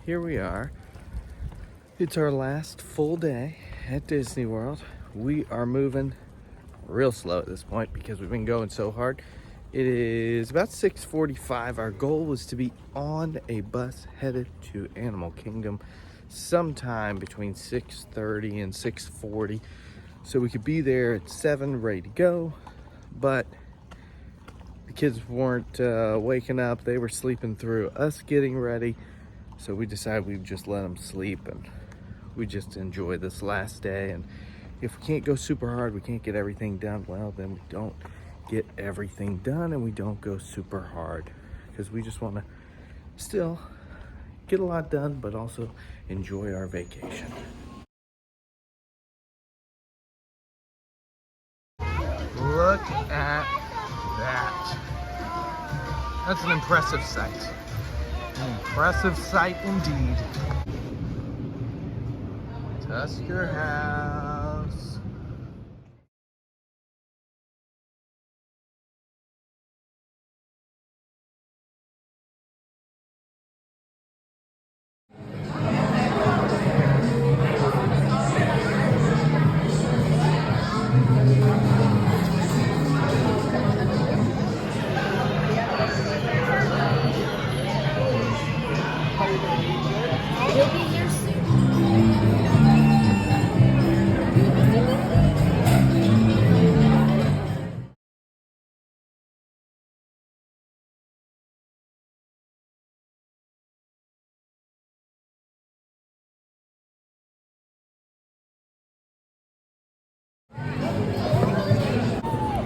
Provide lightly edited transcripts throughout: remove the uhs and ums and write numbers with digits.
here we are. It's our last full day at Disney World. We are moving real slow at this point because we've been going so hard. It is about 6:45. Our goal was to be on a bus headed to Animal Kingdom sometime between 6:30 and 6:40, so we could be there at 7 ready to go. But the kids weren't waking up. They were sleeping through us getting ready, so we decided we'd just let them sleep and we just enjoy this last day. And if we can't go super hard, we can't get everything done, well, then we don't get everything done and we don't go super hard, because we just want to still get a lot done but also enjoy our vacation. Look at that. That's an impressive sight. An impressive sight indeed. Tusker House.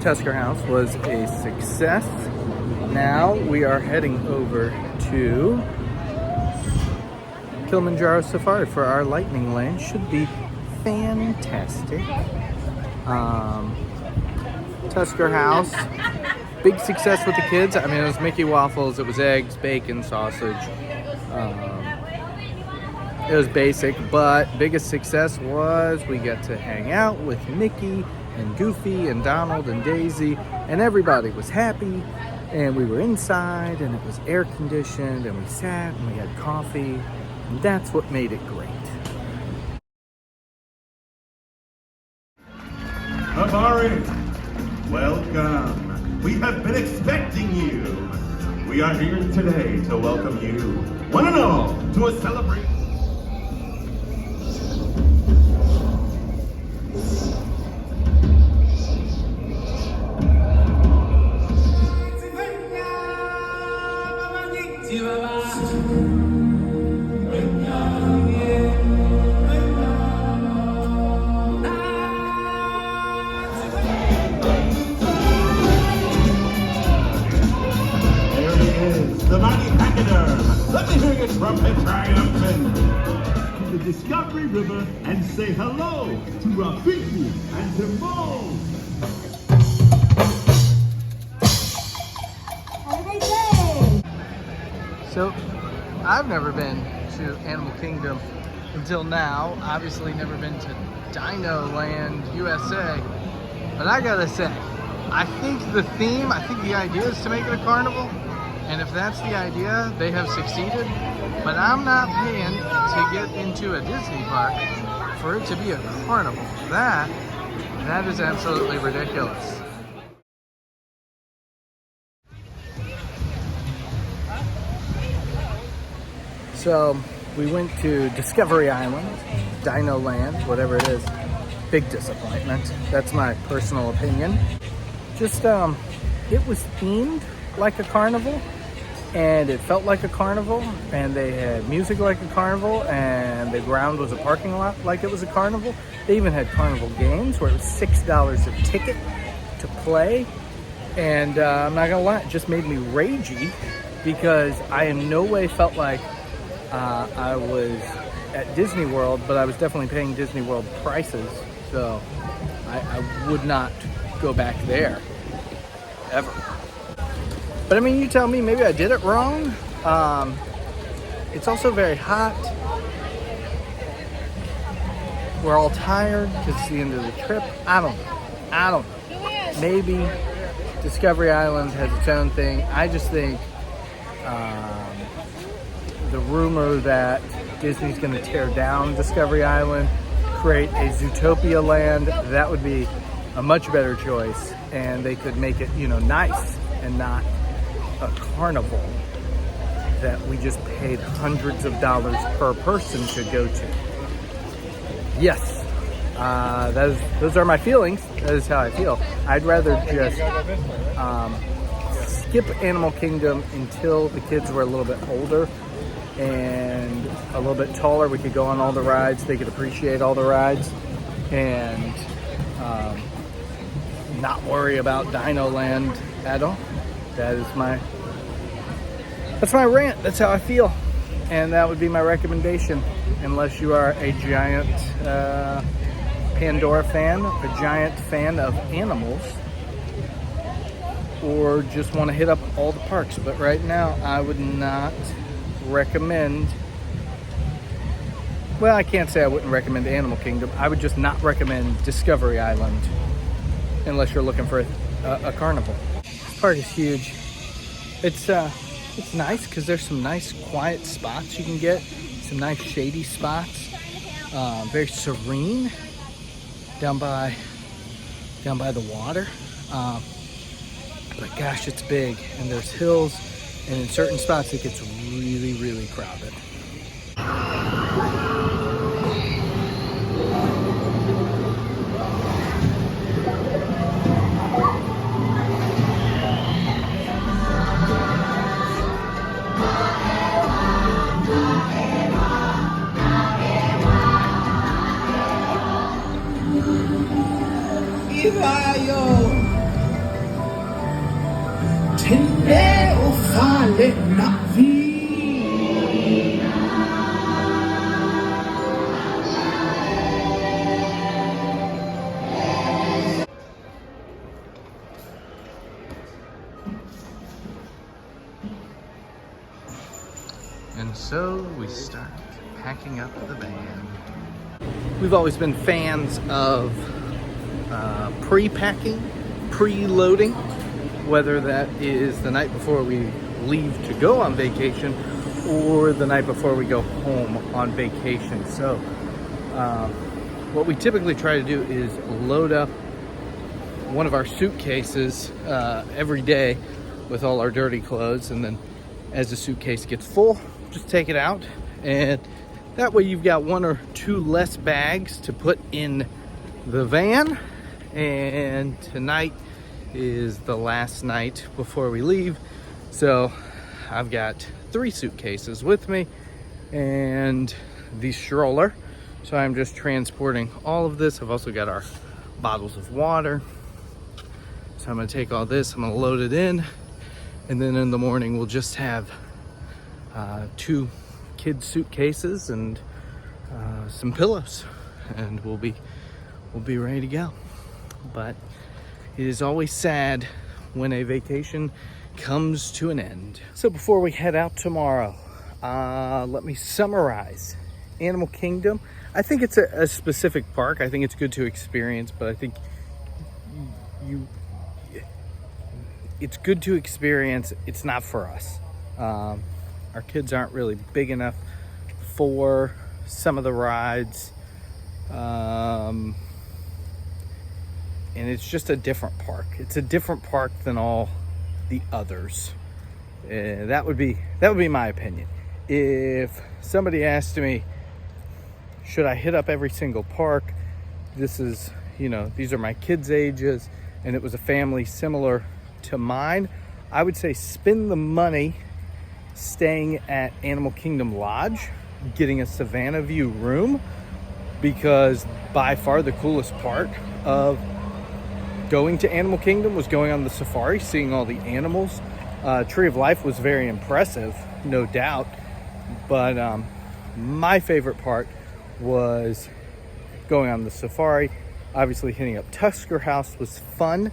Tusker House was a success. Now we are heading over to Kilimanjaro Safari for our lightning lane. Should be fantastic. Tusker House, big success with the kids. I mean, it was Mickey waffles, it was eggs, bacon, sausage. It was basic, but biggest success was we got to hang out with Mickey and Goofy and Donald and Daisy, and everybody was happy, and we were inside and it was air conditioned and we sat and we had coffee, and that's what made it great. Safari, welcome. We have been expecting you. We are here today to welcome you, one and all, to a celebration. The mighty pachyderm. Let me hear your trumpet triumphant. To the Discovery River and say hello to Rafiki and Timon. Have a great day. So, I've never been to Animal Kingdom until now. Obviously never been to Dino Land USA. But I gotta say, I think the idea is to make it a carnival. And if that's the idea, they have succeeded. But I'm not paying to get into a Disney park for it to be a carnival. That is absolutely ridiculous. So we went to Discovery Island, Dino Land, whatever it is. Big disappointment. That's my personal opinion. Just, it was themed like a carnival, and it felt like a carnival, and they had music like a carnival, and the ground was a parking lot like it was a carnival. They even had carnival games where it was $6 a ticket to play. And I'm not gonna lie, it just made me ragey, because I in no way felt like I was at Disney World, but I was definitely paying Disney World prices, so I would not go back there, ever. But I mean, you tell me, maybe I did it wrong. It's also very hot. We're all tired because it's the end of the trip. I don't know. Maybe Discovery Island has its own thing. I just think the rumor that Disney's going to tear down Discovery Island, create a Zootopia land, that would be a much better choice, and they could make it, you know, nice and not a carnival that we just paid hundreds of dollars per person to go to. Yes, those are my feelings. That is how I feel. I'd rather just skip Animal Kingdom until the kids were a little bit older and a little bit taller. We could go on all the rides. They could appreciate all the rides and not worry about Dino Land at all. That's my rant. That's how I feel. And that would be my recommendation, unless you are a giant Pandora fan, a giant fan of animals, or just want to hit up all the parks. But right now, I would not recommend, well, I can't say I wouldn't recommend Animal Kingdom. I would just not recommend Discovery Island unless you're looking for a carnival. This park is huge. It's nice because there's some nice quiet spots you can get, some nice shady spots, very serene down by the water. But gosh, it's big, and there's hills, and in certain spots it gets really, really crowded. And so we start packing up the van. We've always been fans of pre-packing, pre-loading, whether that is the night before we leave to go on vacation or the night before we go home on vacation. So what we typically try to do is load up one of our suitcases every day with all our dirty clothes, and then as the suitcase gets full, just take it out, and that way you've got one or two less bags to put in the van. And tonight is the last night before we leave, so I've got 3 suitcases with me and the stroller, so I'm just transporting all of this. I've also got our bottles of water, so I'm going to take all this, I'm going to load it in, and then in the morning we'll just have 2 kids suitcases and some pillows, and we'll be ready to go. But it is always sad when a vacation comes to an end. So before we head out tomorrow, let me summarize. Animal Kingdom, I think it's a specific park. I think it's good to experience, but I think it's good to experience. It's not for us. Our kids aren't really big enough for some of the rides. And it's just a different park. It's a different park than all the others. That would be my opinion. If somebody asked me, should I hit up every single park? This is, these are my kids' ages, and it was a family similar to mine. I would say spend the money staying at Animal Kingdom Lodge, getting a Savannah View room, because by far the coolest part of going to Animal Kingdom was going on the safari, seeing all the animals. Tree of Life was very impressive, no doubt, but my favorite part was going on the safari. Obviously hitting up Tusker House was fun,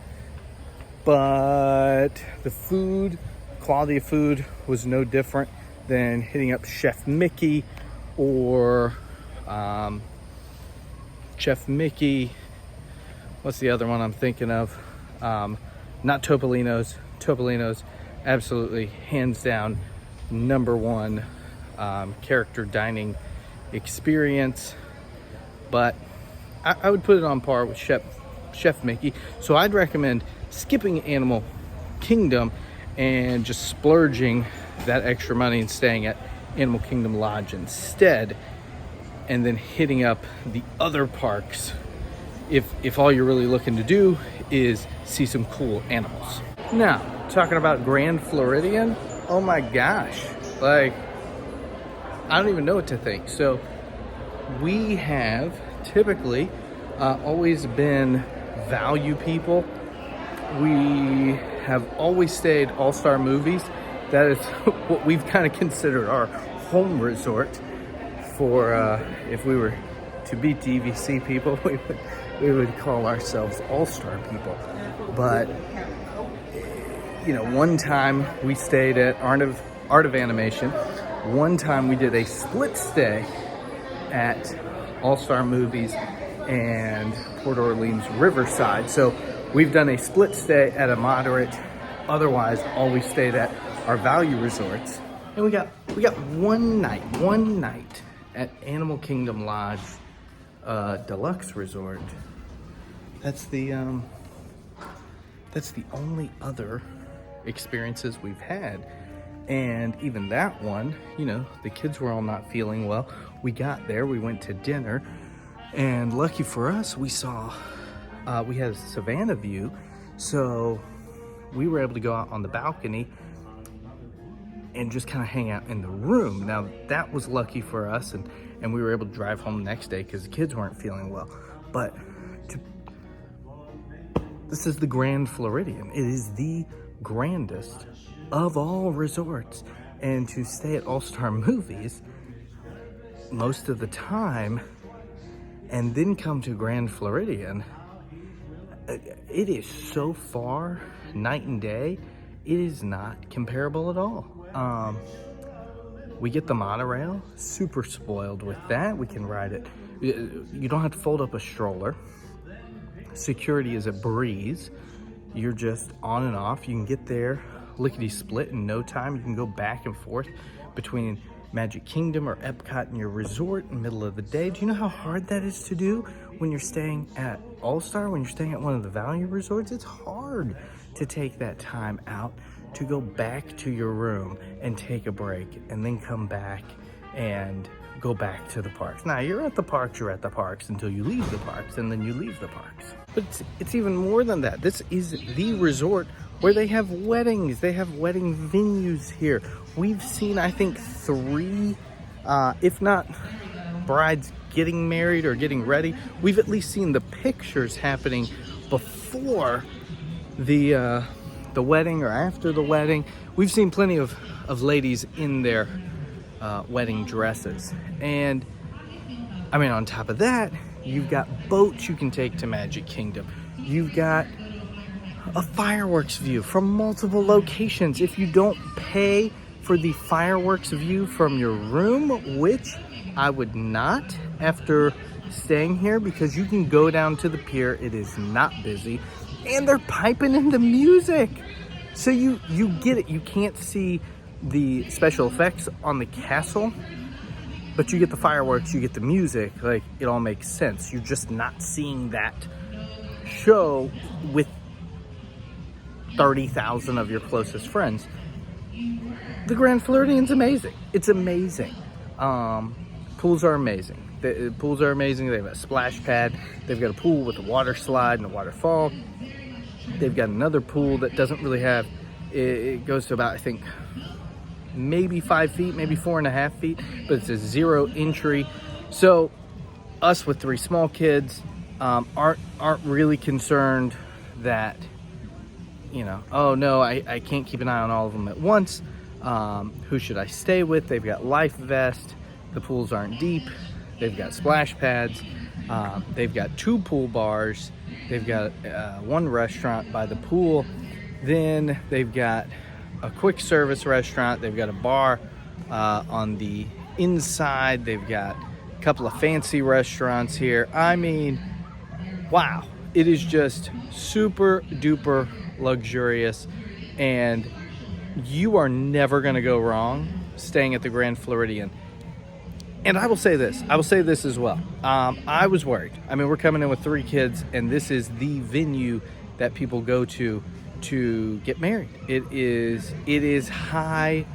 but the food, quality of food was no different than hitting up Chef Mickey or what's the other one I'm thinking of? Not Topolino's. Topolino's, absolutely, hands down, number one character dining experience, but I would put it on par with Chef Mickey. So I'd recommend skipping Animal Kingdom and just splurging that extra money and staying at Animal Kingdom Lodge instead, and then hitting up the other parks if all you're really looking to do is see some cool animals. Now, talking about Grand Floridian, oh my gosh, like, I don't even know what to think. So we have typically always been value people. We have always stayed All-Star Movies. That is what we've kind of considered our home resort for if we were to be DVC people, we would call ourselves All-Star people. But you know, one time we stayed at Art of Animation. One time we did a split stay at All-Star Movies and Port Orleans Riverside. So we've done a split stay at a moderate, otherwise always stayed at our value resorts. And we got one night at Animal Kingdom Lodge Deluxe Resort. That's the only other experiences we've had. And even that one, you know, the kids were all not feeling well. We got there, we went to dinner, and lucky for us, we had a Savannah view, so we were able to go out on the balcony and just kind of hang out in the room. Now, that was lucky for us, and we were able to drive home the next day because the kids weren't feeling well. But this is the Grand Floridian. It is the grandest of all resorts. And to stay at All-Star Movies most of the time and then come to Grand Floridian, it is so far night and day. It is not comparable at all. We get the monorail, super spoiled with that. We can ride it. You don't have to fold up a stroller. Security is a breeze. You're just on and off. You can get there lickety split in no time. You can go back and forth between Magic Kingdom or Epcot and your resort in the middle of the day. Do you know how hard that is to do when you're staying at All-Star, when you're staying at one of the value resorts? It's hard to take that time out to go back to your room and take a break and then come back and go back to the parks. Now, you're at the parks until you leave the parks, and then you leave the parks. But it's even more than that. This is the resort where they have weddings. They have wedding venues here. We've seen, I think, 3, if not brides getting married or getting ready. We've at least seen the pictures happening before the wedding or after the wedding. We've seen plenty of ladies in their wedding dresses. And I mean, on top of that, you've got boats you can take to Magic Kingdom. You've got a fireworks view from multiple locations. If you don't pay for the fireworks view from your room, which I would not after staying here, because you can go down to the pier, it is not busy, and they're piping in the music. So you get it. You can't see the special effects on the castle, but you get the fireworks, you get the music. Like, it all makes sense. You're just not seeing that show with 30,000 of your closest friends. The Grand Floridian's amazing. It's amazing. Pools are amazing. The pools are amazing. They have a splash pad. They've got a pool with a water slide and a waterfall. They've got another pool that doesn't really have, it goes to about, I think, maybe 5 feet, maybe 4.5 feet, but it's a 0 entry. So us with 3 small kids aren't really concerned that, you know, oh no, I can't keep an eye on all of them at once. Who should I stay with? They've got life vest. The pools aren't deep. They've got splash pads. They've got 2 pool bars. They've got 1 restaurant by the pool. Then they've got a quick service restaurant. They've got a bar on the inside. They've got a couple of fancy restaurants here. I mean, wow. It is just super duper luxurious, and you are never gonna go wrong staying at the Grand Floridian. And I will say this as well. I was worried. I mean, we're coming in with 3 kids, and this is the venue that people go to get married. It is high,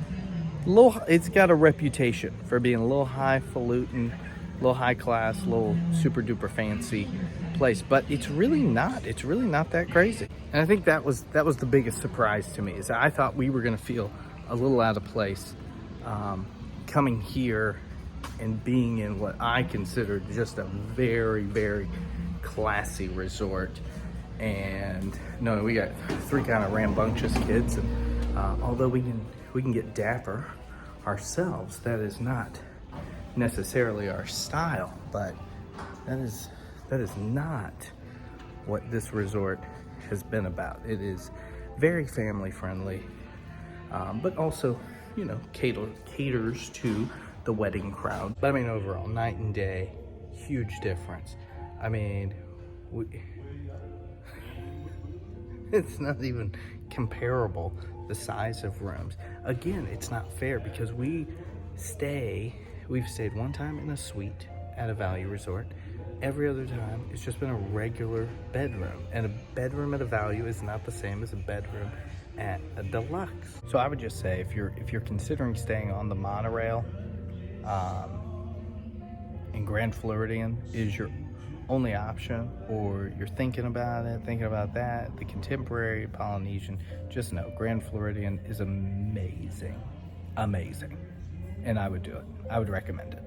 it's got a reputation for being a little highfalutin, a little high class, a little super duper fancy place, but it's really not that crazy. And I think that was the biggest surprise to me, is that I thought we were going to feel a little out of place coming here and being in what I consider just a very, very classy resort. And no, we got 3 kind of rambunctious kids, and although we can get dapper ourselves, that is not necessarily our style. But that is not what this resort has been about. It is very family friendly, but also, you know, caters to the wedding crowd. But I mean, overall, night and day, huge difference. I mean, it's not even comparable, the size of rooms. Again, it's not fair because we've stayed 1 time in a suite at a value resort. Every other time, it's just been a regular bedroom. And a bedroom at a value is not the same as a bedroom at a deluxe. So I would just say, if you're considering staying on the monorail, and Grand Floridian is your only option, or you're thinking about that, the Contemporary, Polynesian, just know Grand Floridian is amazing, and I would do it. I would recommend it.